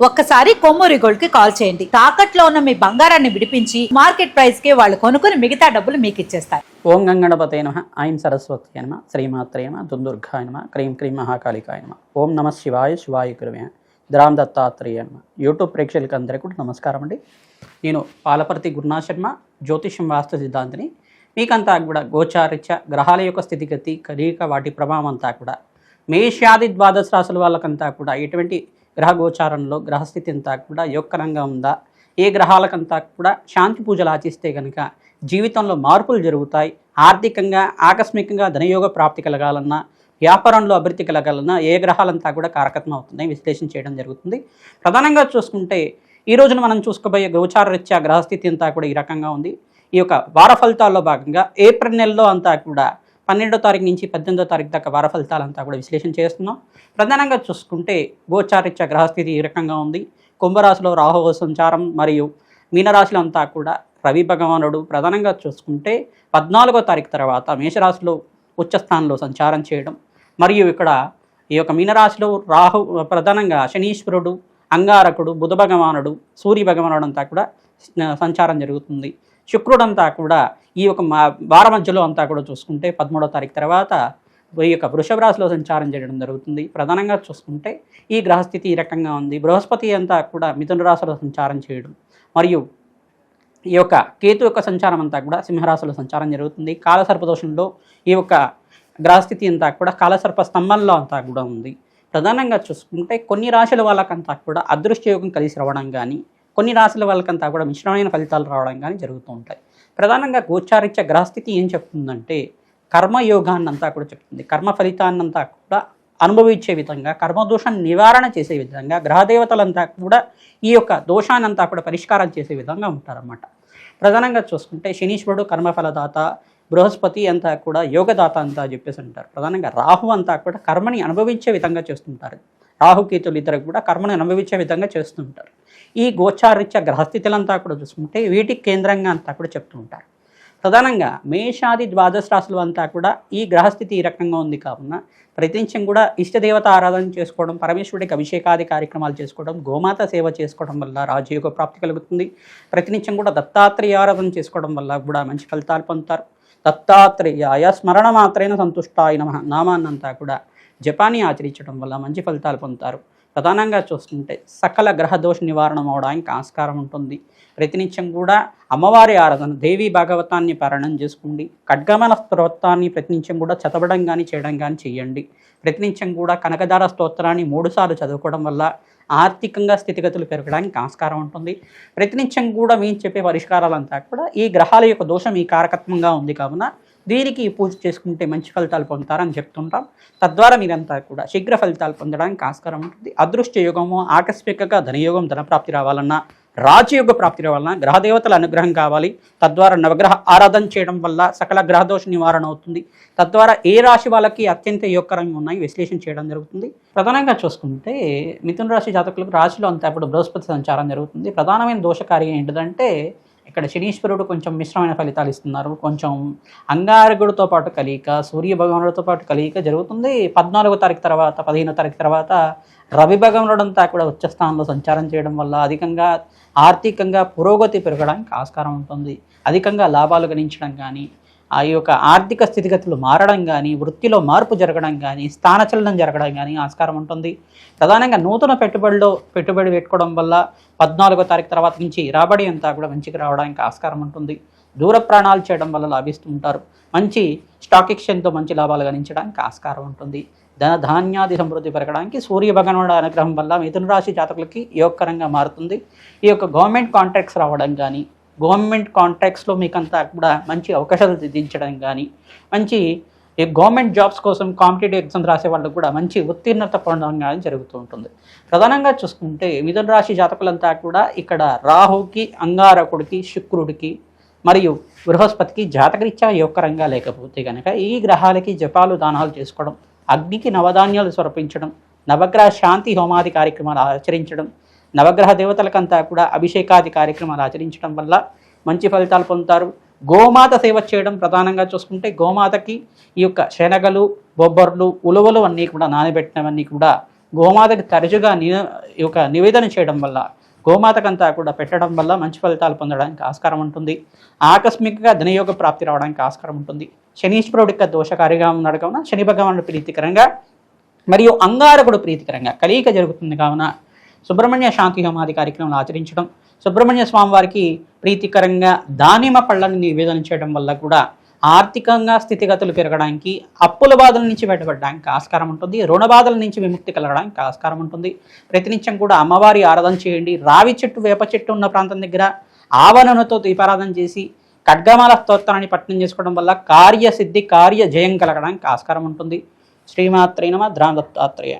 ఒక్కసారి కొమ్మూరి గోల్డ్ కి కాల్ చేయండి. తాకట్లో ఉన్న మీ బంగారాన్ని విడిపించి మార్కెట్ ప్రైస్ కి వాళ్ళు కొనుక్కుని మిగతా డబ్బులు మీకు ఇచ్చేస్తారు. ఓం గంగణపతే నమః, ఐం సరస్వతి నమః, శ్రీమాత్రే నమః, దుందుర్గాయ నమః, క్రీం క్రీం మహాకాళికాయ నమః. ఓం నమః శివాయ, శివాయ గురువే ద్రాం దత్తాత్రేయ నమః. యూట్యూబ్ ప్రేక్షకులకు అందరికీ కూడా నమస్కారం అండి. నేను పాలపర్తి గురునాథ్ శర్మ, జ్యోతిష్యం వాస్తు సిద్ధాంతిని. మీకంతా కూడా గోచారిత్య గ్రహాల యొక్క స్థితిగతి కలీక వాటి ప్రభావం అంతా కూడా మేషాది ద్వాదశ రాశుల వాళ్ళకంతా కూడా ఎటువంటి గ్రహ గోచారంలో గ్రహస్థితి అంతా కూడా యోగకరంగా ఉందా, ఏ గ్రహాలకంతా కూడా శాంతి పూజలు ఆచిస్తే కనుక జీవితంలో మార్పులు జరుగుతాయి, ఆర్థికంగా ఆకస్మికంగా ధనయోగ ప్రాప్తి కలగాలన్నా, వ్యాపారంలో అభివృద్ధి కలగాలన్నా ఏ గ్రహాలంతా కూడా కారకత్వం అవుతున్నాయి విశ్లేషణ చేయడం జరుగుతుంది. ప్రధానంగా చూసుకుంటే ఈ రోజున మనం చూసుకోబోయే గోచార రీత్యా గ్రహస్థితి అంతా కూడా ఈ రకంగా ఉంది. ఈ యొక్క వార ఫలితాల్లో భాగంగా ఏప్రిల్ నెలలో అంతా కూడా 12వ తారీఖు నుంచి 18వ తారీఖు దాకా వార ఫలితాలంతా కూడా విశ్లేషణ చేస్తున్నాం. ప్రధానంగా చూసుకుంటే గోచారిత్య గ్రహస్థితి ఈ రకంగా ఉంది. కుంభరాశిలో రాహువు సంచారం మరియు మీనరాశిలో అంతా కూడా రవి భగవానుడు ప్రధానంగా చూసుకుంటే 14వ తారీఖు తర్వాత మేషరాశిలో ఉచ్చస్థానంలో సంచారం చేయడం, మరియు ఇక్కడ ఈ యొక్క మీనరాశిలో రాహు ప్రధానంగా శనీశ్వరుడు, అంగారకుడు, బుధ భగవానుడు, సూర్య భగవానుడు అంతా కూడా సంచారం జరుగుతుంది. శుక్రుడంతా కూడా ఈ యొక్క వార మధ్యలో అంతా కూడా చూసుకుంటే 13వ తారీఖు తర్వాత ఈ యొక్క వృషభ రాశిలో సంచారం చేయడం జరుగుతుంది. ప్రధానంగా చూసుకుంటే ఈ గ్రహస్థితి ఈ రకంగా ఉంది. బృహస్పతి అంతా కూడా మిథున రాశిలో సంచారం చేయడం, మరియు ఈ యొక్క కేతు యొక్క సంచారం అంతా కూడా సింహరాశిలో సంచారం జరుగుతుంది. కాలసర్పదోషంలో ఈ యొక్క గ్రహస్థితి అంతా కూడా కాలసర్ప స్తంభంలో అంతా కూడా ఉంది. ప్రధానంగా చూసుకుంటే కొన్ని రాశుల వాళ్ళకంతా కూడా అదృష్టయోగం కలిసి రావడం కానీ, కొన్ని రాశుల వాళ్ళకంతా కూడా మిశ్రమైన ఫలితాలు రావడం కానీ జరుగుతూ ఉంటాయి. ప్రధానంగా గోచారిత్య గ్రహస్థితి ఏం చెప్తుందంటే కర్మయోగాన్ని అంతా కూడా చెప్తుంది. కర్మ ఫలితాన్నంతా కూడా అనుభవించే విధంగా, కర్మదోషాన్ని నివారణ చేసే విధంగా గ్రహదేవతలంతా కూడా ఈ యొక్క దోషాన్నంతా కూడా పరిష్కారం చేసే విధంగా ఉంటారన్నమాట. ప్రధానంగా చూసుకుంటే శనీశ్వరుడు కర్మఫలదాత, బృహస్పతి అంతా కూడా యోగదాత అంతా చెప్పేసి అంటారు. ప్రధానంగా రాహు అంతా కూడా కర్మని అనుభవించే విధంగా చేస్తుంటారు. రాహుకేతులు ఇద్దరు కూడా కర్మను అనుభవించే విధంగా చేస్తుంటారు. ఈ గోచారిత్య గ్రహస్థితులంతా కూడా చూసుకుంటే వీటికి కేంద్రంగా అంతా కూడా చెప్తూ ఉంటారు. ప్రధానంగా మేషాది ద్వాదశ రాశులు అంతా కూడా ఈ గ్రహస్థితి ఈ రకంగా ఉంది కావున ప్రతినిత్యం కూడా ఇష్టదేవత ఆరాధన చేసుకోవడం, పరమేశ్వరుడికి అభిషేకాది కార్యక్రమాలు చేసుకోవడం, గోమాత సేవ చేసుకోవడం వల్ల రాజయోగ ప్రాప్తి కలుగుతుంది. ప్రతినిత్యం కూడా దత్తాత్రేయ ఆరాధన చేసుకోవడం వల్ల కూడా మంచి ఫలితాలు పొందుతారు. దత్తాత్రేయాయ స్మరణ మాత్రైన సంతుష్టాయ నమః నామాన్నంతా కూడా జపాన్ని ఆచరించడం వల్ల మంచి ఫలితాలు పొందుతారు. ప్రధానంగా చూస్తుంటే సకల గ్రహ దోష నివారణ అవడానికి ఆస్కారం ఉంటుంది. ప్రతినిత్యం కూడా అమ్మవారి ఆరాధన, దేవీ భాగవతాన్ని పారాయణం చేసుకోండి. ఖడ్గమన స్తోత్రాన్ని ప్రతినిత్యం కూడా చదవడం కానీ చేయడం కానీ చేయండి. ప్రతినిత్యం కూడా కనకదార స్తోత్రాన్ని 3 సార్లు చదువుకోవడం వల్ల ఆర్థికంగా స్థితిగతులు పెరగడానికి ఆస్కారం ఉంటుంది. ప్రతినిత్యం కూడా మేము చెప్పే పరిష్కారాలంతా కూడా ఈ గ్రహాల యొక్క దోషం ఈ కారకత్వంగా ఉంది కావున దీనికి పూజ చేసుకుంటే మంచి ఫలితాలు పొందుతారని చెప్తుంటాం. తద్వారా మీరంతా కూడా శీఘ్ర ఫలితాలు పొందడానికి ఆస్కారం ఉంటుంది. అదృష్ట యోగము, ఆకస్మికంగా ధనయోగం, ధనప్రాప్తి రావాలన్నా, రాజయోగ ప్రాప్తి రావాలన్నా గ్రహదేవతల అనుగ్రహం కావాలి. తద్వారా నవగ్రహ ఆరాధన చేయడం వల్ల సకల గ్రహదోష నివారణ అవుతుంది. తద్వారా ఏ రాశి వాళ్ళకి అత్యంత యోగకరంగా ఉన్నాయి విశ్లేషణ చేయడం జరుగుతుంది. ప్రధానంగా చూసుకుంటే మిథున రాశి జాతకులకు రాశిలో అంతా ఇప్పుడు బృహస్పతి సంచారం జరుగుతుంది. ప్రధానమైన దోషకార్యం ఏంటిదంటే ఇక్కడ శనీశ్వరుడు కొంచెం మిశ్రమైన ఫలితాలు ఇస్తున్నారు. కొంచెం అంగారకుడితో పాటు కలియిక, సూర్య భగవానుడితో పాటు కలియిక జరుగుతుంది. 14వ తారీఖు తర్వాత 15వ తారీఖు తర్వాత రవి భగవానుడు అంతా కూడా ఉచ్చస్థానంలో సంచారం చేయడం వల్ల అధికంగా ఆర్థికంగా పురోగతి పెరగడానికి ఆస్కారం ఉంటుంది. అధికంగా లాభాలు గణించడం కానీ, ఆ యొక్క ఆర్థిక స్థితిగతులు మారడం కానీ, వృత్తిలో మార్పు జరగడం కానీ, స్థానచలనం జరగడం కానీ ఆస్కారం ఉంటుంది. ప్రధానంగా నూతన పెట్టుబడి పెట్టుకోవడం వల్ల 14వ తారీఖు తర్వాత నుంచి రాబడి అంతా కూడా మంచిగా రావడానికి ఆస్కారం ఉంటుంది. దూర ప్రాణాలు చేయడం వల్ల లాభిస్తూ ఉంటారు. మంచి స్టాక్ ఎక్స్చేంజ్తో మంచి లాభాలు గణించడానికి ఆస్కారం ఉంటుంది. ధాన్యాది సమృద్ధి పెరగడానికి సూర్య భగవానుడి అనుగ్రహం వల్ల మిథున రాశి జాతకులకి యోగకరంగా మారుతుంది. ఈ యొక్క గవర్నమెంట్ కాంట్రాక్ట్స్ రావడం కానీ, గవర్నమెంట్ కాంట్రాక్ట్స్లో మీకంతా కూడా మంచి అవకాశాలు దించడం కానీ, మంచి గవర్నమెంట్ జాబ్స్ కోసం కాంపిటేటివ్ ఎగ్జామ్స్ రాసే వాళ్ళకు కూడా మంచి ఉత్తీర్ణత పొందడం కానీ జరుగుతూ ఉంటుంది. ప్రధానంగా చూసుకుంటే మిథున రాశి జాతకులంతా కూడా ఇక్కడ రాహుకి, అంగారకుడికి, శుక్రుడికి మరియు బృహస్పతికి జాతకరీత్యా యోగకరంగా లేకపోతే కనుక ఈ గ్రహాలకి జపాలు దానాలు చేసుకోవడం, అగ్నికి నవధాన్యాలు సమర్పించడం, నవగ్రహ శాంతి హోమాది కార్యక్రమాలు ఆచరించడం, నవగ్రహ దేవతలకంతా కూడా అభిషేకాది కార్యక్రమాలు ఆచరించడం వల్ల మంచి ఫలితాలు పొందుతారు. గోమాత సేవ చేయడం ప్రధానంగా చూసుకుంటే గోమాతకి ఈ యొక్క శనగలు, బొబ్బర్లు, ఉలువలు అన్నీ కూడా నానబెట్టినవన్నీ కూడా గోమాతకి తరచుగా ఈ యొక్క నివేదన చేయడం వల్ల, గోమాతకంతా కూడా పెట్టడం వల్ల మంచి ఫలితాలు పొందడానికి ఆస్కారం ఉంటుంది. ఆకస్మికంగా ధనయోగ ప్రాప్తి రావడానికి ఆస్కారం ఉంటుంది. శనీశ్వరుడి యొక్క దోషకారిగా ఉన్నాడు కావున శని భగవానుడు ప్రీతికరంగా మరియు అంగారకుడు ప్రీతికరంగా కలయిక జరుగుతుంది కావున సుబ్రహ్మణ్య శాంతి హోమాది కార్యక్రమాలు ఆచరించడం, సుబ్రహ్మణ్య స్వామి వారికి ప్రీతికరంగా దానిమ్మ పళ్ళని నివేదన చేయడం వల్ల కూడా ఆర్థికంగా స్థితిగతులు పెరగడానికి, అప్పుల బాధల నుంచి బయటపడడానికి ఆస్కారం ఉంటుంది. రుణ బాధల నుంచి విముక్తి కలగడానికి ఆస్కారం ఉంటుంది. ప్రతినిత్యం కూడా అమ్మవారి ఆరాధన చేయండి. రావి చెట్టు, వేప చెట్టు ఉన్న ప్రాంతం దగ్గర ఆవరణతో దీపారాధన చేసి ఖడ్గమాల స్తోత్రాన్ని పఠనం చేసుకోవడం వల్ల కార్యసిద్ధి, కార్యజయం కలగడానికి ఆస్కారం ఉంటుంది. శ్రీమాత్రే నమః. దత్తాత్రేయ.